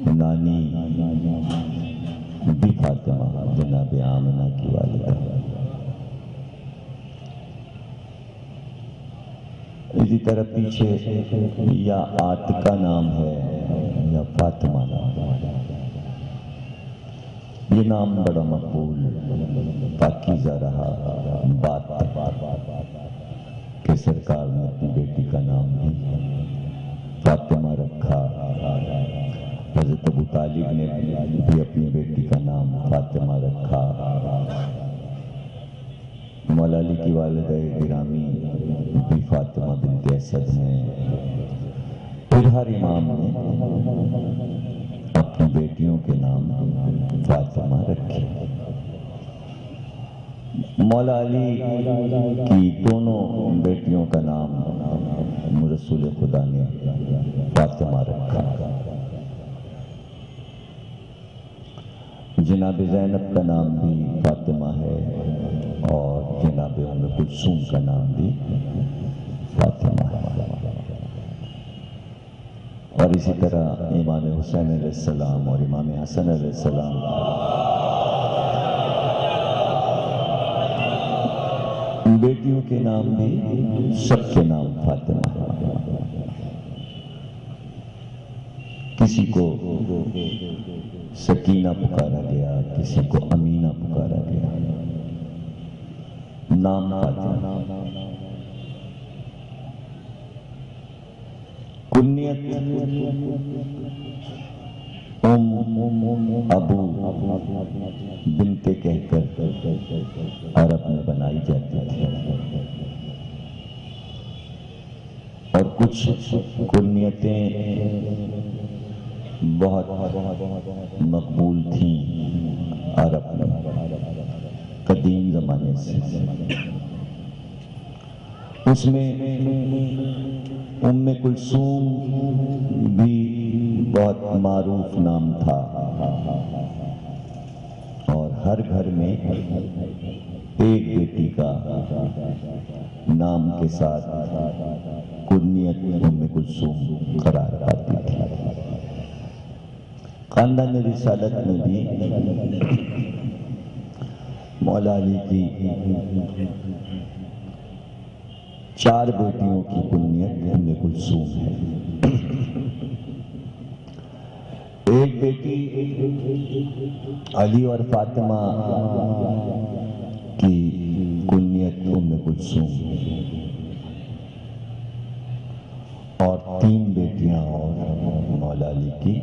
نانی بی فاطمہ جناب آمنہ کی والدہ. اسی طرح پیچھے یا عاتقہ نام ہے یا فاطمہ نام ہے. یہ نام بڑا مقبول پاکیزہ رہا بات کہ سرکار نے اپنی بیٹی کا نام بھی فاطمہ رکھا. حضرت ابو طالب نے بھی اپنی بیٹی کا نام فاطمہ رکھا. مولا علی کی والدہ گرامی بھی فاطمہ بنت اسد ہیں. پھر ہر امام نے اپنی بیٹیوں کے نام فاطمہ رکھے. مولا علی کی دونوں بیٹیوں کا نام رسول خدا نے فاطمہ رکھا. جناب زینب کا نام بھی فاطمہ ہے اور جناب ام کلثوم کا نام بھی فاطمہ ہے. اور اسی طرح امام حسین علیہ السلام اور امام حسن علیہ السلام بیٹیوں کے نام بھی سب کے نام فاطمہ ہے. کسی کو سکینہ پکارا گیا، کسی کو امینہ پکارا گیا. نام فاطمہ. کنیت ابو بنتے کہہ کر عرب میں بنائی جاتی تھی اور کچھ کنیتیں بہت مقبول تھیں عرب میں قدیم زمانے سے. اس میں ام کلثوم بھی بہت معروف نام تھا اور ہر گھر میں ایک بیٹی کا نام کے ساتھ کنیت ام کلثوم قرار پاتی تھی. خاندان رسالت میں بھی مولا علی کی 4 بیٹیوں کی کنیت ام کلثوم ہے. ایک بیٹی علی اور فاطمہ کی کنیت ام کلثوم اور 3 بیٹیاں اور مولا علی کی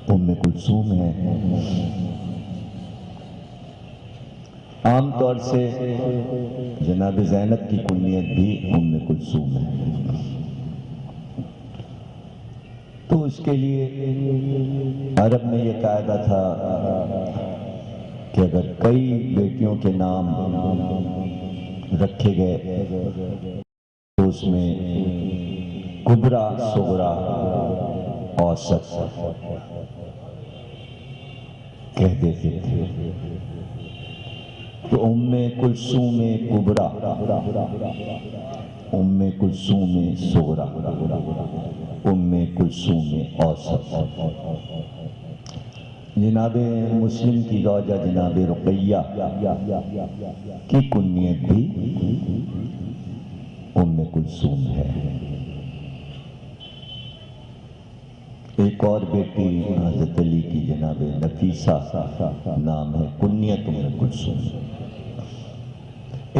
ام کلثوم ہے. عام طور سے جناب زینب کی کنیت بھی ام کلثوم ہے. تو اس کے لیے عرب میں یہ قاعدہ تھا کہ اگر کئی بیٹیوں کے نام رکھے گئے تو اس میں کبرا، صغرا، اوسط کہہ دیتے تھے. تو ام کلثوم کبرا، ام کلثوم صغرا، ام کلثوم اوسط. جناب مسلم کی زوجہ جناب رقیہ کی کنیت بھی ام کلثوم ہے. ایک اور بیٹی حضرت علی کی جناب نفیسہ نام ہے، کنیت ام کلثوم.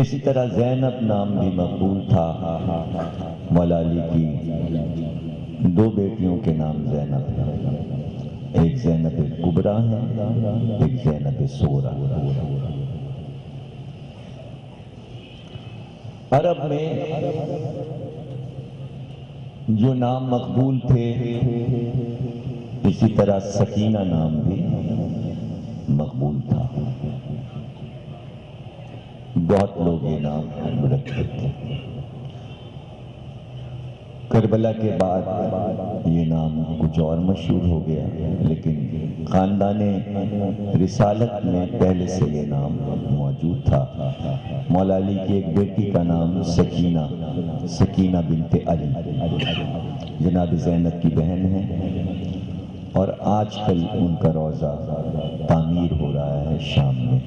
اسی طرح زینب نام بھی مقبول تھا. مولا علی کی 2 بیٹیوں کے نام زینب ہیں. ایک زینب کبرا ہے، ایک زینب صغرا. عرب میں جو نام مقبول تھے اسی طرح سکینہ نام بھی مقبول تھا. بہت لوگ یہ نام رکھتے تھے. کربلا کے بعد یہ نام کچھ اور مشہور ہو گیا، لیکن خاندان رسالت میں پہلے سے یہ نام موجود تھا. مولا علی کی ایک بیٹی کا نام سکینہ بنت علی جناب زینب کی بہن ہے. اور آج کل ان کا روضہ تعمیر ہو رہا ہے شام میں،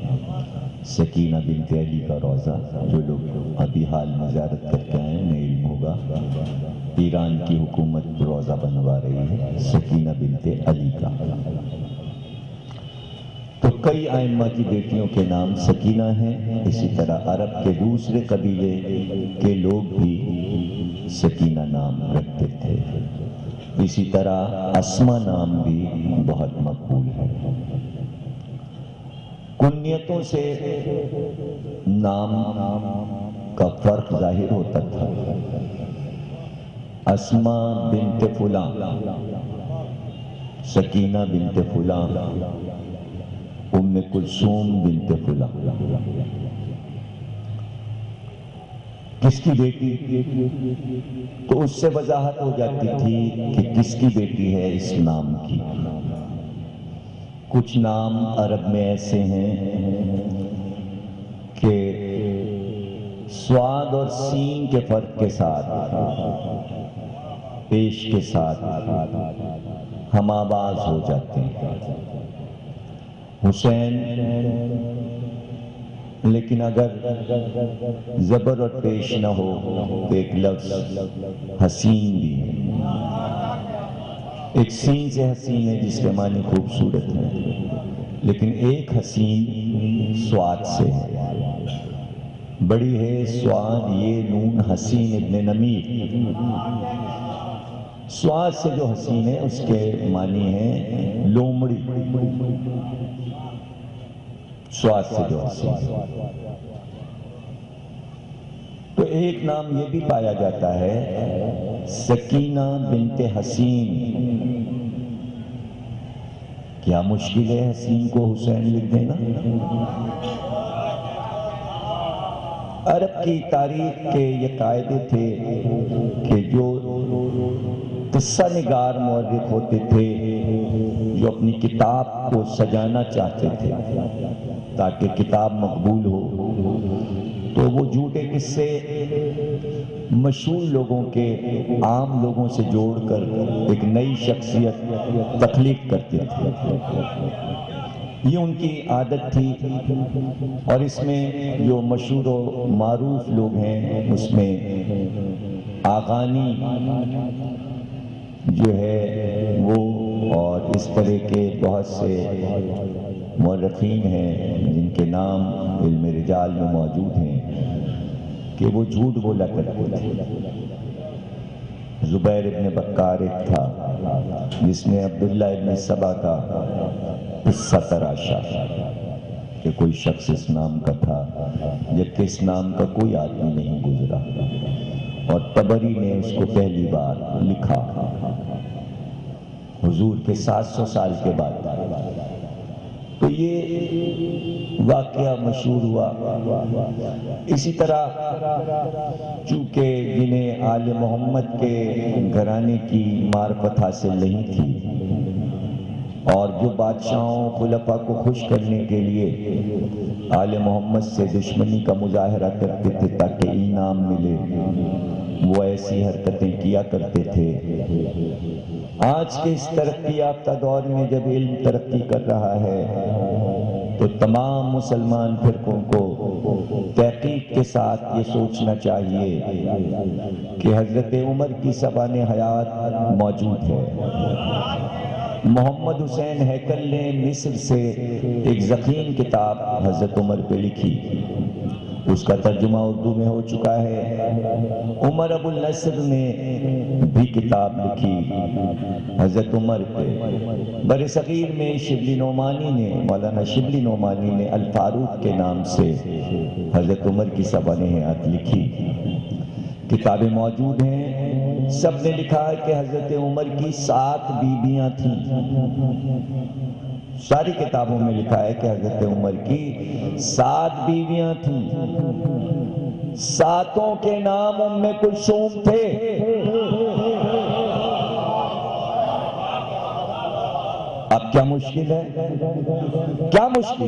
سکینہ بنت علی کا روضہ۔ جو لوگ ابھی حال میں زیارت کر کے آئے انہیں علم ہوگا، ایران کی حکومت روضہ بنوا رہی ہے سکینہ بنت علی کا۔ تو کئی ائمہ کی بیٹیوں کے نام سکینہ ہیں، اسی طرح عرب کے دوسرے قبیلے کے لوگ بھی سکینہ نام رکھتے تھے۔ اسی طرح اسما نام بھی بہت مقبول ہے۔ کنیتوں سے نام کا فرق ظاہر ہوتا تھا۔ اسما بنت فلاں، سکینہ بنت فلاں، ام کلثوم بنت فلاں، کس کی بیٹی؟ تو اس سے وضاحت ہو جاتی تھی کہ کس کی بیٹی ہے اس نام کی۔ کچھ نام عرب میں ایسے ہیں کہ صاد اور سین کے فرق کے ساتھ، پیش کے ساتھ ہم آواز ہو جاتے ہیں۔ حسین، لیکن اگر زبر اور پیش نہ ہو تو ایک لفظ حسین بھی ہے۔ ایک سین سے حسین ہے جس کے معنی خوبصورت ہے، لیکن ایک حسین سواد سے ہے۔ بڑی ہے سواد یہ نون حسین ابن نمیر، سواد سے جو حسین ہے اس کے معنی ہے لومڑی، سواد سے جو حسین ہے۔ تو ایک نام یہ بھی پایا جاتا ہے سکینہ بنت حسین۔ کیا مشکل ہے حسین کو حسین لکھ دینا؟ عرب کی تاریخ کے یہ قاعدے تھے کہ جو قصہ نگار مورخ ہوتے تھے، جو اپنی کتاب کو سجانا چاہتے تھے تاکہ کتاب مقبول ہو، تو وہ جھوٹے قصے مشہور لوگوں کے عام لوگوں سے جوڑ کر ایک نئی شخصیت تخلیق کرتے تھے۔ یہ ان کی عادت تھی، اور اس میں جو مشہور و معروف لوگ ہیں اس میں آغانی جو ہے وہ، اور اس طرح کے بہت سے مورخین ہیں جن کے نام علم رجال میں موجود ہیں کہ وہ جھوٹ بولا کرتے تھے۔ زبیر ابن بکار ایک تھا جس نے عبداللہ ابن سبا کا قصہ تراشا کہ کوئی شخص اس نام کا تھا، جبکہ اس نام کا کوئی آدمی نہیں گزرا، اور طبری نے اس کو پہلی بار لکھا حضور کے 700 سال کے بعد۔ تو یہ واقعہ مشہور ہوا۔ اسی طرح چونکہ جنہیں آل محمد کے گھرانے کی معرفت حاصل نہیں تھی، اور جو بادشاہوں خلفاء کو خوش کرنے کے لیے آل محمد سے دشمنی کا مظاہرہ کرتے تھے تاکہ انعام ملے، وہ ایسی حرکتیں کیا کرتے تھے۔ آج کے اس ترقی یافتہ دور میں جب علم ترقی کر رہا ہے تو تمام مسلمان فرقوں کو تحقیق کے ساتھ یہ سوچنا چاہیے کہ حضرت عمر کی سبان حیات موجود ہے۔ محمد حسین ہیکل نے مصر سے ایک ضخیم کتاب حضرت عمر پہ لکھی، اس کا ترجمہ اردو میں ہو چکا ہے۔ عمر ابو النصر نے بھی کتاب لکھی حضرت عمر پہ۔ بر صغیر میں شبلی نعمانی نے، مولانا شبلی نعمانی نے الفاروق کے نام سے حضرت عمر کی سبان حیات لکھی۔ کتابیں موجود ہیں، سب نے لکھا ہے کہ حضرت عمر کی 7 بیویاں تھیں۔ ساری کتابوں میں لکھا ہے کہ حضرت عمر کی 7 بیویاں تھیں، 7 کے نام ام کلثوم تھے۔ اب کیا مشکل ہے؟ کیا مشکل؟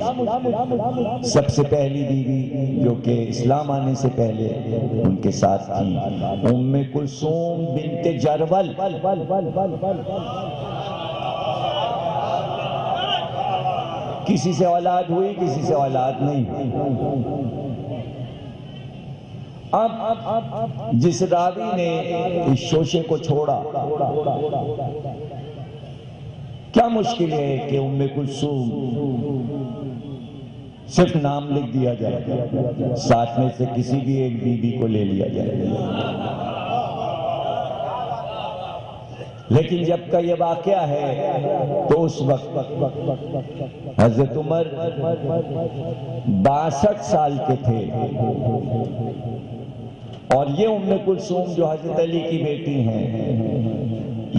سب سے پہلی بیوی جو کہ اسلام آنے سے پہلے ان کے ساتھ تھی ام کلثوم بنت جرول۔ کسی سے اولاد ہوئی، کسی سے اولاد نہیں ہوئی۔ اب جس راوی نے اس شوشے کو چھوڑا، کیا مشکل ہے کہ ام کلثوم صرف نام لکھ دیا جائے، ساتھ میں سے کسی بھی ایک بی بی کو لے لیا جائے۔ لیکن جب کا یہ واقعہ ہے تو اس وقت حضرت عمر 62 سال کے تھے، اور یہ ام کلثوم جو حضرت علی کی بیٹی ہیں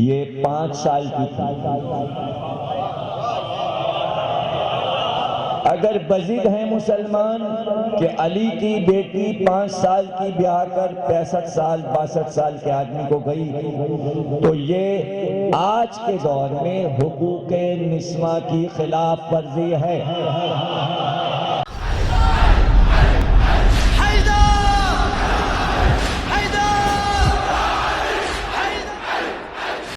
یہ 5 سال کی تھی۔ اگر بزد ہیں مسلمان کہ علی کی بیٹی 5 سال کی بیاہ کر 65 سال 62 سال کے آدمی کو گئی، تو یہ آج کے دور میں حقوق نسواں کی خلاف ورزی ہے۔